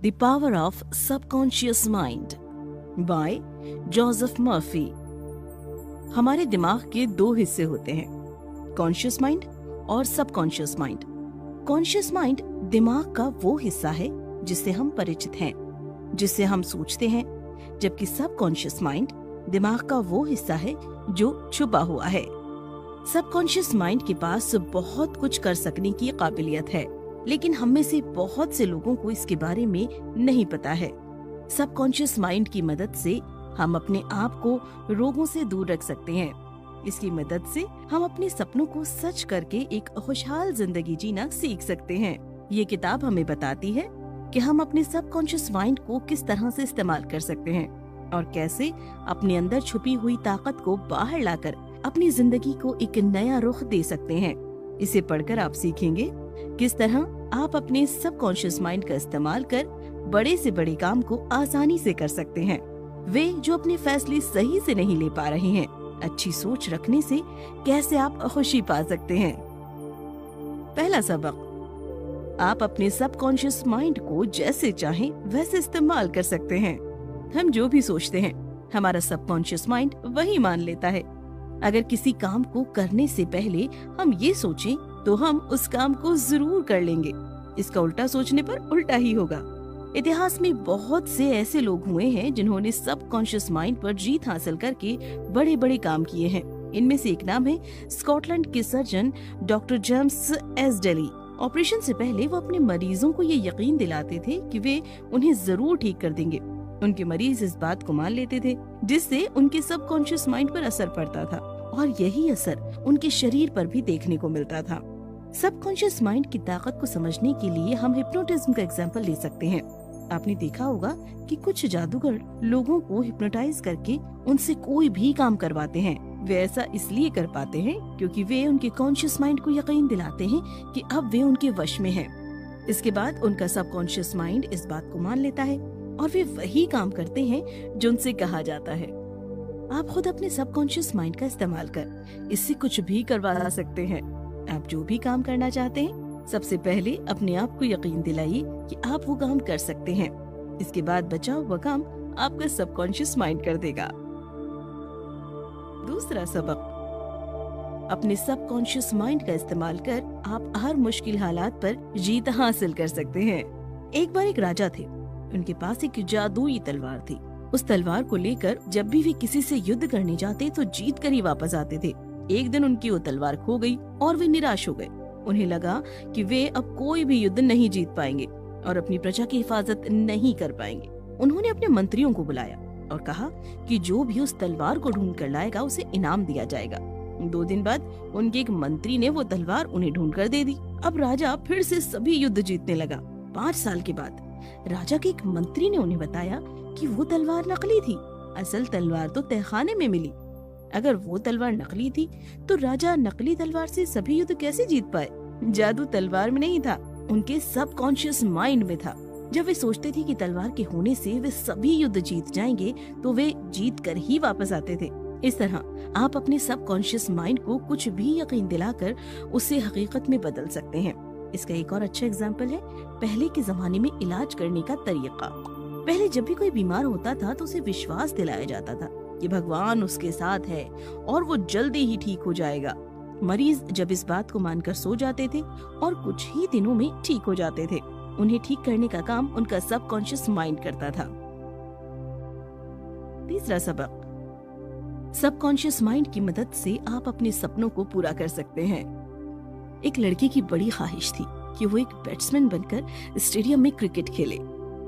The power of subconscious mind bye Joseph Murphy. हमारे दिमाग के दो हिस्से होते हैं, कॉन्शियस माइंड और सबकॉन्शियस माइंड। कॉन्शियस माइंड दिमाग का वो हिस्सा है जिससे हम परिचित हैं, जिससे हम सोचते हैं, जबकि सबकॉन्शियस माइंड दिमाग का वो हिस्सा है जो छुपा हुआ है। सबकॉन्शियस माइंड के पास बहुत कुछ कर सकने की काबिलियत है, लेकिन हम में से बहुत से लोगों को इसके बारे में नहीं पता है। सबकॉन्शियस माइंड की मदद से हम अपने आप को रोगों से दूर रख सकते हैं। इसकी मदद से हम अपने सपनों को सच करके एक खुशहाल जिंदगी जीना सीख सकते हैं। ये किताब हमें बताती है कि हम अपने सबकॉन्शियस माइंड को किस तरह से इस्तेमाल कर सकते हैं और कैसे अपने अंदर छुपी हुई ताकत को बाहर लाकर अपनी जिंदगी को एक नया रुख दे सकते हैं। इसे पढ़कर आप सीखेंगे किस तरह आप अपने सबकॉन्शियस माइंड का इस्तेमाल कर बड़े से बड़े काम को आसानी से कर सकते हैं। वे जो अपने फैसले सही से नहीं ले पा रहे हैं, अच्छी सोच रखने से कैसे आप खुशी पा सकते हैं। पहला सबक, आप अपने सबकॉन्शियस माइंड को जैसे चाहें वैसे इस्तेमाल कर सकते हैं। हम जो भी सोचते हैं, हमारा सबकॉन्शियस माइंड वही मान लेता है। अगर किसी काम को करने से पहले हम ये सोचें तो हम उस काम को जरूर कर लेंगे। इसका उल्टा सोचने पर उल्टा ही होगा। इतिहास में बहुत से ऐसे लोग हुए हैं जिन्होंने सबकॉन्शियस माइंड पर जीत हासिल करके बड़े बड़े काम किए हैं। इनमें से एक नाम है स्कॉटलैंड के surgeon doctor James S daily. Operation से पहले वो अपने मरीजों को ये यकीन दिलाते थे कि वे उन्हें जरूर ठीक कर देंगे। उनके मरीज इस बात को मान लेते थे, जिससे उनके सबकॉन्शियस माइंड पर असर पड़ता था और यही असर उनके शरीर पर भी देखने को मिलता था। सबकॉन्शियस माइंड की ताकत को समझने के लिए हम हिप्नोटिज्म का एग्जाम्पल ले सकते हैं। आपने देखा होगा कि कुछ जादूगर लोगों को हिप्नोटाइज करके उनसे कोई भी काम करवाते हैं। वे ऐसा इसलिए कर पाते हैं क्योंकि वे उनके कॉन्शियस माइंड को यकीन दिलाते हैं कि अब वे उनके वश में हैं। इसके बाद उनका सबकॉन्शियस माइंड इस बात को मान लेता है और वे वही काम करते हैं जो उनसे कहा जाता है। आप खुद अपने सबकॉन्शियस माइंड का इस्तेमाल कर इससे कुछ भी करवा सकते हैं। आप जो भी काम करना चाहते हैं, सबसे पहले अपने आप को यकीन दिलाइए कि आप वो काम कर सकते हैं। इसके बाद बचा हुआ काम आपका सबकॉन्शियस माइंड कर देगा। दूसरा सबक, अपने सबकॉन्शियस माइंड का इस्तेमाल कर आप हर मुश्किल हालात पर जीत हासिल कर सकते हैं। एक बार एक राजा थे, उनके पास एक जादुई तलवार थी। उस तलवार को लेकर जब भी वे किसी से युद्ध करने जाते तो जीत कर ही वापस आते थे। एक दिन उनकी वो तलवार खो गई और वे निराश हो गए। उन्हें लगा कि वे अब कोई भी युद्ध नहीं जीत पाएंगे और अपनी प्रजा की हिफाजत नहीं कर पाएंगे। उन्होंने अपने मंत्रियों को बुलाया और कहा कि जो भी उस तलवार को ढूंढ कर लाएगा उसे इनाम दिया जाएगा। 2 दिन बाद उनके एक मंत्री ने वो तलवार उन्हें ढूंढ कर दे दी। अब राजा फिर से सभी युद्ध जीतने लगा। 5 साल के बाद राजा के एक मंत्री ने उन्हें बताया कि वो तलवार नकली थी। असल तलवार तो तहखाने में मिली। अगर वो तलवार नकली थी तो राजा नकली तलवार से सभी युद्ध कैसे जीत पाए? जादू तलवार में नहीं था, उनके सबकॉन्शियस माइंड में था। जब वे सोचते थे कि तलवार के होने से वे सभी युद्ध जीत जाएंगे तो वे जीत कर ही वापस आते थे। इस तरह आप अपने सबकॉन्शियस माइंड को कुछ भी यकीन दिलाकर उसे हकीकत में बदल सकते हैं। इसका एक और अच्छा एग्जाम्पल है पहले के जमाने में इलाज करने का तरीका। पहले जब भी कोई बीमार होता था तो उसे विश्वास दिलाया जाता था कि भगवान उसके साथ है और वो जल्दी ही ठीक हो जाएगा। मरीज जब इस बात को मानकर सो जाते थे और कुछ ही दिनों में ठीक हो जाते थे। उन्हें ठीक करने का काम उनका सबकॉन्शियस माइंड करता था। तीसरा सबक, सबकॉन्शियस माइंड की मदद से आप अपने सपनों को पूरा कर सकते हैं। एक लड़के की बड़ी ख्वाहिश थी कि वो एक बैट्समैन बनकर स्टेडियम में क्रिकेट खेले।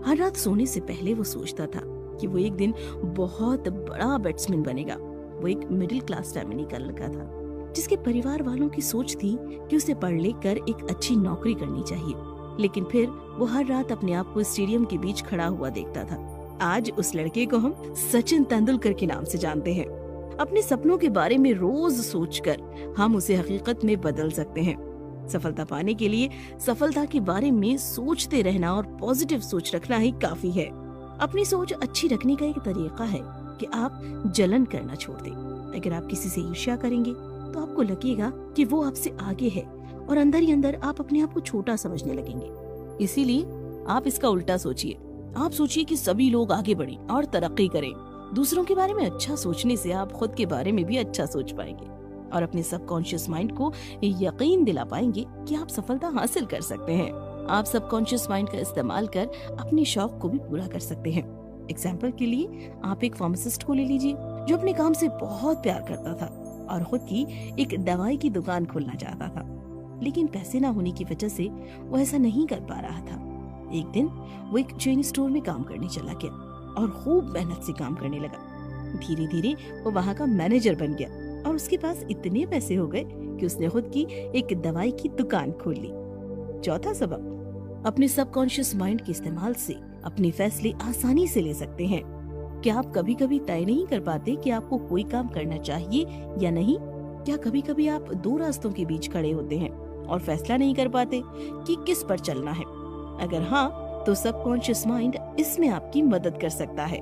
हर रात सोने से पहले वो सोचता था कि वो एक दिन बहुत बड़ा बैट्समैन बनेगा। वो एक मिडिल क्लास फैमिली का लड़का था जिसके परिवार वालों की सोच थी कि उसे पढ़ लिख कर एक अच्छी नौकरी करनी चाहिए, लेकिन फिर वो हर रात अपने आप को स्टेडियम के बीच खड़ा हुआ देखता था। आज उस लड़के को हम सचिन तेंदुलकर के नाम से जानते हैं। अपने सपनों के बारे में रोज सोचकर हम उसे हकीकत में बदल सकते हैं। सफलता पाने के लिए सफलता के बारे में सोचते रहना और पॉजिटिव सोच रखना ही काफी है। अपनी सोच अच्छी रखने का एक तरीका है कि आप जलन करना छोड़ दें। अगर आप किसी से ईर्ष्या करेंगे तो आपको लगेगा कि वो आपसे आगे है और अंदर ही अंदर आप अपने आप को छोटा समझने लगेंगे। इसीलिए आप इसका उल्टा सोचिए। आप सोचिए कि सभी लोग आगे बढ़ें और तरक्की करें। दूसरों के बारे में अच्छा सोचने से आप खुद के बारे में भी अच्छा सोच पाएंगे और अपने सबकॉन्शियस माइंड को यकीन दिला पाएंगे कि आप सफलता हासिल कर सकते हैं। आप सबकॉन्शियस माइंड का इस्तेमाल कर अपने शौक को भी पूरा कर सकते हैं। एग्जाम्पल के लिए आप एक फार्मासिस्ट को ले लीजिए जो अपने काम से बहुत प्यार करता था और खुद की एक दवाई की दुकान खोलना चाहता था, लेकिन पैसे न होने की वजह से वो ऐसा नहीं कर पा रहा था। एक दिन वो एक चेन स्टोर में काम करने चला गया और खूब मेहनत से काम करने लगा। धीरे धीरे वो वहाँ का मैनेजर बन गया और उसके पास इतने पैसे हो गए कि उसने खुद की एक दवाई की दुकान खोल ली। चौथा सबक, अपने सबकॉन्शियस माइंड के इस्तेमाल से अपने फैसले आसानी से ले सकते हैं। क्या आप कभी कभी तय नहीं कर पाते कि आपको कोई काम करना चाहिए या नहीं? क्या कभी कभी आप दो रास्तों के बीच खड़े होते हैं और फैसला नहीं कर पाते कि किस पर चलना है? अगर हाँ, तो सबकॉन्शियस माइंड इसमें आपकी मदद कर सकता है।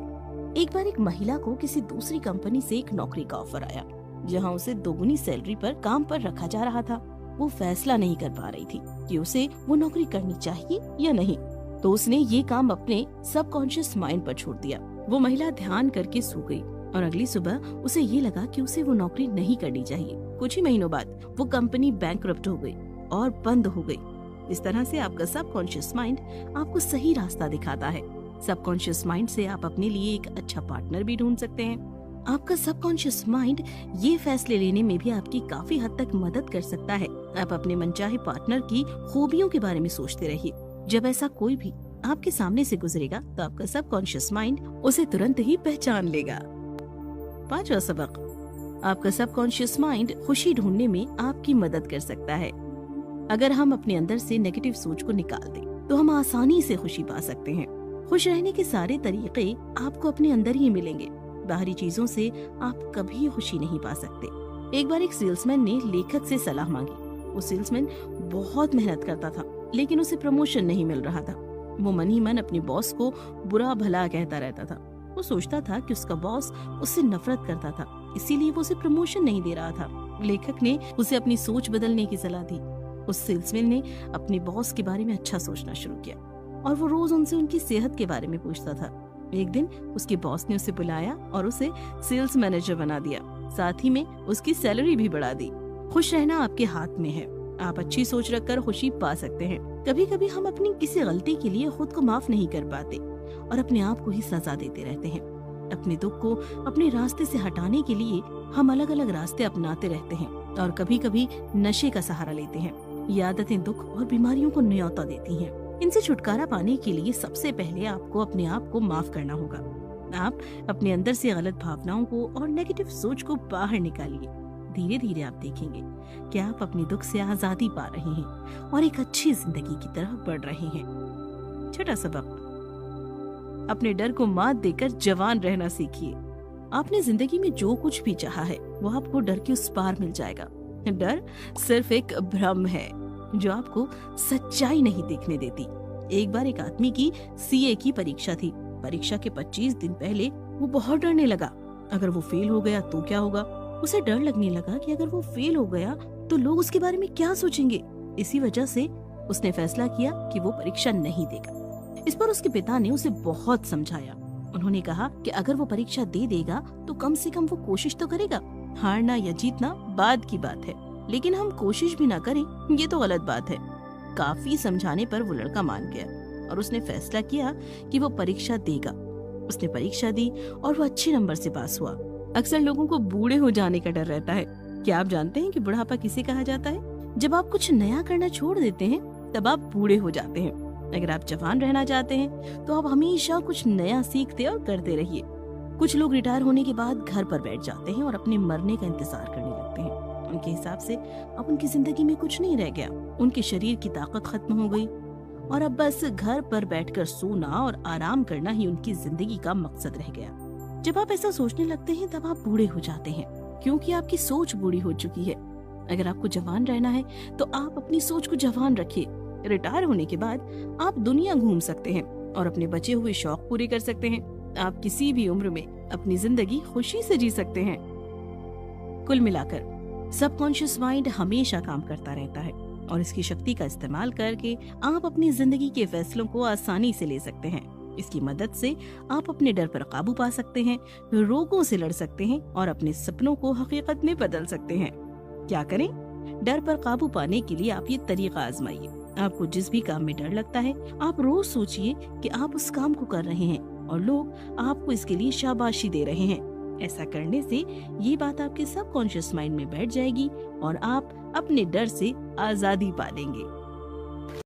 एक बार एक महिला को किसी दूसरी कंपनी से एक नौकरी का ऑफर आया जहां उसे दोगुनी सैलरी पर काम पर रखा जा रहा था। वो फैसला नहीं कर पा रही थी कि उसे वो नौकरी करनी चाहिए या नहीं, तो उसने ये काम अपने सबकॉन्शियस माइंड पर छोड़ दिया। वो महिला ध्यान करके सो गई और अगली सुबह उसे ये लगा कि उसे वो नौकरी नहीं करनी चाहिए। कुछ ही महीनों बाद वो कंपनी बैंकरप्ट हो गई और बंद हो गई। इस तरह से आपका सबकॉन्शियस माइंड आपको सही रास्ता दिखाता है। सबकॉन्शियस माइंड से आप अपने लिए एक अच्छा पार्टनर भी ढूंढ सकते हैं। आपका सबकॉन्शियस माइंड ये फैसले लेने में भी आपकी काफी हद तक मदद कर सकता है। आप अपने मनचाहे पार्टनर की खूबियों के बारे में सोचते रहिए। जब ऐसा कोई भी आपके सामने से गुजरेगा तो आपका सबकॉन्शियस माइंड उसे तुरंत ही पहचान लेगा। पांचवा सबक, आपका सबकॉन्शियस माइंड खुशी ढूंढने में आपकी मदद कर सकता है। अगर हम अपने अंदर से नेगेटिव सोच को निकाल दें तो हम आसानी से खुशी पा सकते हैं। खुश रहने के सारे तरीके आपको अपने अंदर ही मिलेंगे। बाहरी चीजों से आप कभी खुशी नहीं पा सकते। एक बार एक सेल्समैन ने लेखक से सलाह मांगी। वो सेल्समैन बहुत मेहनत करता था लेकिन उसे प्रमोशन नहीं मिल रहा था। वो मन ही मन अपने बॉस को बुरा भला कहता रहता था। वो सोचता था कि उसका बॉस उससे नफरत करता था, इसीलिए वो उसे प्रमोशन नहीं दे रहा था। लेखक ने उसे अपनी सोच बदलने की सलाह दी। उस सेल्समैन ने अपने बॉस के बारे में अच्छा सोचना शुरू किया और वो रोज उनसे उनकी सेहत के बारे में पूछता था। एक दिन उसके बॉस ने उसे बुलाया और उसे सेल्स मैनेजर बना दिया, साथ ही में उसकी सैलरी भी बढ़ा दी। खुश रहना आपके हाथ में है। आप अच्छी सोच रखकर खुशी पा सकते हैं। कभी कभी हम अपनी किसी गलती के लिए खुद को माफ नहीं कर पाते और अपने आप को ही सजा देते रहते हैं। अपने दुख को अपने रास्ते से हटाने के लिए हम अलग अलग रास्ते अपनाते रहते हैं और कभी कभी नशे का सहारा लेते हैं। ये आदतें दुख और बीमारियों को न्योता देती हैं। इनसे छुटकारा पाने के लिए सबसे पहले आपको अपने आप को माफ करना होगा। आप अपने अंदर से गलत भावनाओं को और नेगेटिव सोच को बाहर निकालिए। धीरे धीरे आप देखेंगे कि आप अपने दुख से आजादी पा रहे हैं और एक अच्छी जिंदगी की तरफ बढ़ रहे हैं। छठा सबक, अपने डर को मात देकर जवान रहना सीखिए। आपने जिंदगी में जो कुछ भी चाहा है वो आपको डर के उस पार मिल जाएगा। डर सिर्फ एक भ्रम है जो आपको सच्चाई नहीं देखने देती। एक बार एक आदमी की सीए की परीक्षा थी। परीक्षा के 25 दिन पहले वो बहुत डरने लगा। अगर वो फेल हो गया तो क्या होगा? उसे डर लगने लगा कि अगर वो फेल हो गया तो लोग उसके बारे में क्या सोचेंगे। इसी वजह से उसने फैसला किया कि वो परीक्षा नहीं देगा। इस पर उसके पिता ने उसे बहुत समझाया। उन्होंने कहा कि अगर वो परीक्षा दे देगा तो कम से कम वो कोशिश तो करेगा। हारना या जीतना बाद की बात है, लेकिन हम कोशिश भी ना करें ये तो गलत बात है। काफी समझाने पर वो लड़का मान गया और उसने फैसला किया कि वो परीक्षा देगा। उसने परीक्षा दी और वो अच्छे नंबर से पास हुआ। अक्सर लोगों को बूढ़े हो जाने का डर रहता है। क्या आप जानते हैं कि बुढ़ापा किसे कहा जाता है? जब आप कुछ नया करना छोड़ देते हैं तब आप बूढ़े हो जाते हैं। अगर आप जवान रहना चाहते हैं तो आप हमेशा कुछ नया सीखते और करते रहिए। कुछ लोग रिटायर होने के बाद घर पर बैठ जाते हैं और अपने मरने का इंतजार करने लगते हैं। उनके हिसाब से अब उनकी जिंदगी में कुछ नहीं रह गया। उनके शरीर की ताकत खत्म हो गई और अब बस घर पर बैठकर सोना और आराम करना ही उनकी जिंदगी का मकसद रह गया। जब आप ऐसा सोचने लगते हैं तब आप बूढ़े हो जाते हैं, क्योंकि आपकी सोच बूढ़ी हो चुकी है। अगर आपको जवान रहना है तो आप अपनी सोच को जवान रखिए। रिटायर होने के बाद आप दुनिया घूम सकते हैं और अपने बचे हुए शौक पूरे कर सकते हैं। आप किसी भी उम्र में अपनी जिंदगी खुशी से जी सकते हैं। कुल मिलाकर सबकॉन्शियस माइंड हमेशा काम करता रहता है। और इसकी शक्ति का इस्तेमाल करके आप अपनी जिंदगी के फैसलों को आसानी से ले सकते हैं। इसकी मदद से आप अपने डर पर काबू पा सकते हैं, रोगों से लड़ सकते हैं और अपने सपनों को हकीकत में बदल सकते हैं। क्या करें? डर पर काबू पाने के लिए आप ये तरीका आजमाइए। आपको जिस भी काम में डर लगता है, आप रोज सोचिए कि आप उस काम को कर रहे हैं और लोग आपको इसके लिए शाबाशी दे रहे हैं। ऐसा करने से ये बात आपके सबकॉन्शियस माइंड में बैठ जाएगी और आप अपने डर से आजादी पा लेंगे।